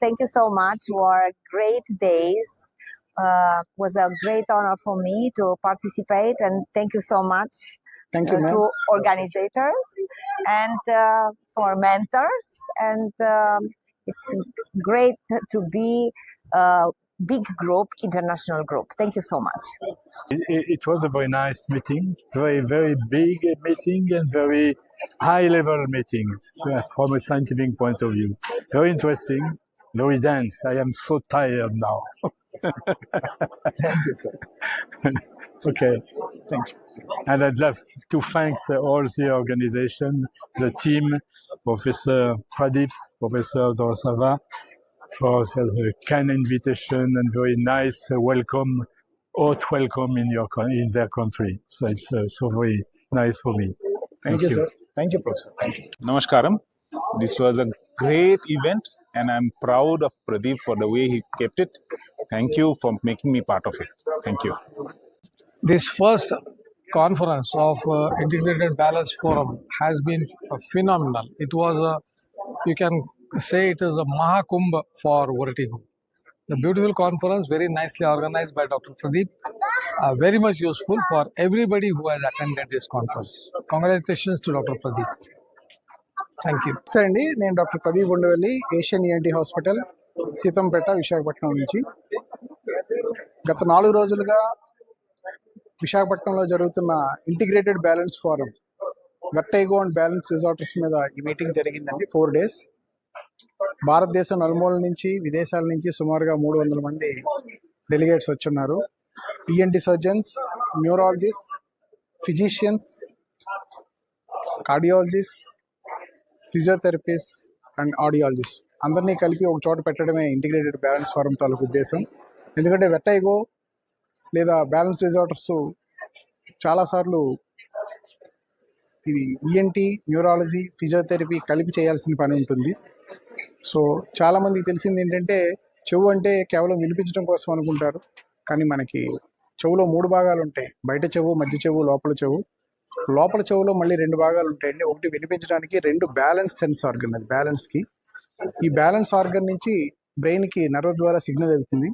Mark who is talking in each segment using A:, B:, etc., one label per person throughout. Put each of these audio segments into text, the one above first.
A: thank you so much for great days. Was a great honor for me to participate, and thank you so much
B: Thank you, ma'am.
A: to organizers and for mentors. And it's great to be a big group, international group. Thank you so much.
C: It was a very nice meeting, very big meeting, and very high-level meeting from a scientific point of view. Very interesting, very dense. I am so tired now.
B: Thank you, sir.
C: Okay,
B: Thank you.
C: and I'd love to thank all the organization, the team, Professor Pradeep, Professor Dorasava, for the kind invitation and very nice welcome, hot welcome in their country. So it's so very nice for me.
B: Thank you, sir. Thank you, Professor. Thank you.
D: Namaskaram. This was a great event, and I'm proud of Pradeep for the way he kept it. Thank you for making me part of it. Thank you.
E: This first conference of Integrated Balance Forum has been phenomenal. It was you can say it is a Mahakumbh for Vertigo. The beautiful conference, very nicely organized by Dr. Pradeep, very much useful for everybody who has attended this conference. Congratulations to Dr. Pradeep. Thank you.
B: నమస్తే అండి, నేను doctor Pradeep Undavalli, Asian ENT hospital, Seethampeta, Visakhapatnam నుంచి. గత 4 రోజులుగా విశాఖపట్నంలో జరుగుతున్న integrated balance forum, vertigo and balance disorders మీద ఈ మీటింగ్ జరిగిందండి. 4 days. భారతదేశం నలుమూలల నుంచి, విదేశాల నుంచి సుమారుగా 300 మంది డెలిగేట్స్ వచ్చున్నారు. ENT surgeons, neurologist, physicians, cardiologist, physiotherapist and audiologist అందరినీ కలిపి ఒక చోట పెట్టడమే ఇంటిగ్రేటెడ్ బ్యాలెన్స్ ఫోరం తాలూకు ఉద్దేశం. ఎందుకంటే వెర్టైగో లేదా బ్యాలెన్స్ డిజార్డర్స్ చాలాసార్లు ఇది ఈఎన్టీ, న్యూరాలజీ, ఫిజియోథెరపీ కలిపి చేయాల్సిన పని ఉంటుంది. సో చాలామందికి తెలిసింది ఏంటంటే చెవు అంటే కేవలం వినిపించడం కోసం అనుకుంటారు. కానీ మనకి చెవులో 3 భాగాలు ఉంటాయి. బయట చెవు, మధ్య చెవు, లోపల చెవు. లోపల చెవులో మళ్ళీ 2 భాగాలు ఉంటాయండి. ఒకటి వినిపించడానికి, 2 బ్యాలెన్స్ సెన్స్ ఆర్గన్, అది బ్యాలెన్స్కి. ఈ బ్యాలెన్స్ ఆర్గన్ నుంచి బ్రెయిన్కి నర్వ్ ద్వారా సిగ్నల్ వెళ్తుంది.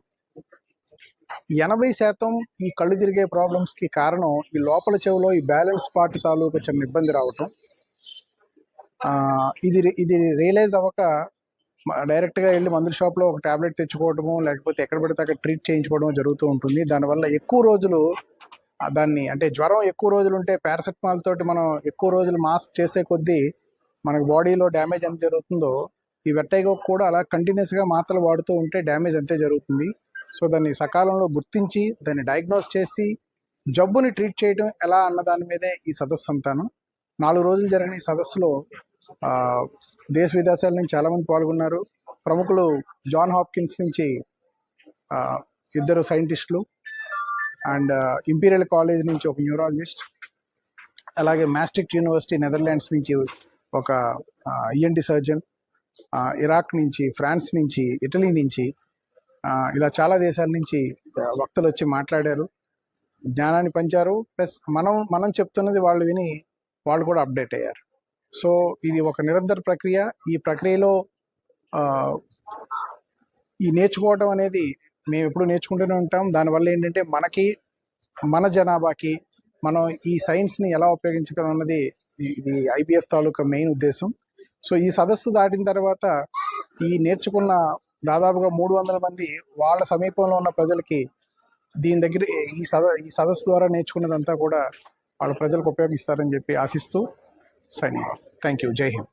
B: 80% ఈ కళ్ళు తిరిగే ప్రాబ్లమ్స్కి కారణం ఈ లోపల చెవులో ఈ బ్యాలెన్స్ పార్ట్ తాలూకు చిన్న ఇబ్బంది రావటం. ఇది రియలైజ్ అవ్వక డైరెక్ట్గా వెళ్ళి మందుల షాప్లో ఒక ట్యాబ్లెట్ తెచ్చుకోవడము, లేకపోతే ఎక్కడ పడితే అక్కడ ట్రీట్ చేయించుకోవడం జరుగుతూ ఉంటుంది. దానివల్ల ఎక్కువ రోజులు దాన్ని, అంటే జ్వరం ఎక్కువ రోజులు ఉంటే పారాసెటమాల్ తోటి మనం ఎక్కువ రోజులు మాస్క్ చేసే కొద్దీ మనకు బాడీలో డ్యామేజ్ ఎంత జరుగుతుందో, ఈ వెర్టైగో కూడా అలా కంటిన్యూస్గా మాత్రలు వాడుతూ ఉంటే డ్యామేజ్ అంతే జరుగుతుంది. సో దాన్ని సకాలంలో గుర్తించి దాన్ని డయాగ్నోస్ చేసి జబ్బుని ట్రీట్ చేయడం ఎలా అన్న దాని మీదే ఈ సదస్సు అంతాను. 4 రోజులు జరిగిన ఈ సదస్సులో దేశ విదేశాల నుంచి చాలామంది పాల్గొన్నారు. ప్రముఖులు జాన్ హాప్కిన్స్ నుంచి 2 సైంటిస్టులు, అండ్ ఇంపీరియల్ కాలేజ్ నుంచి ఒక న్యూరాలజిస్ట్, అలాగే మాస్ట్రిక్ట్ యూనివర్సిటీ నెదర్లాండ్స్ నుంచి ఒక ఈఎన్టీ సర్జన్, ఇరాక్ నుంచి, ఫ్రాన్స్ నుంచి, ఇటలీ నుంచి, ఇలా చాలా దేశాల నుంచి వక్తలు వచ్చి మాట్లాడారు, జ్ఞానాన్ని పంచారు. ప్లస్ మనం చెప్తున్నది వాళ్ళు విని వాళ్ళు కూడా అప్డేట్ అయ్యారు. సో ఇది ఒక నిరంతర ప్రక్రియ. ఈ ప్రక్రియలో ఈ నేర్చుకోవడం అనేది మేము ఎప్పుడు నేర్చుకుంటూనే ఉంటాం. దానివల్ల ఏంటంటే మనకి, మన జనాభాకి మనం ఈ సైన్స్ని ఎలా ఉపయోగించగలం అన్నది ఇది ఐబిఎఫ్ తాలూకా మెయిన్ ఉద్దేశం. సో ఈ సదస్సు దాటిన తర్వాత ఈ నేర్చుకున్న దాదాపుగా 300 మంది వాళ్ళ సమీపంలో ఉన్న ప్రజలకి దీని దగ్గర ఈ సదస్సు ద్వారా నేర్చుకున్నదంతా కూడా వాళ్ళ ప్రజలకు ఉపయోగిస్తారని చెప్పి ఆశిస్తూ సైనింగ్ ఆఫ్. Thank you. జై హింద్.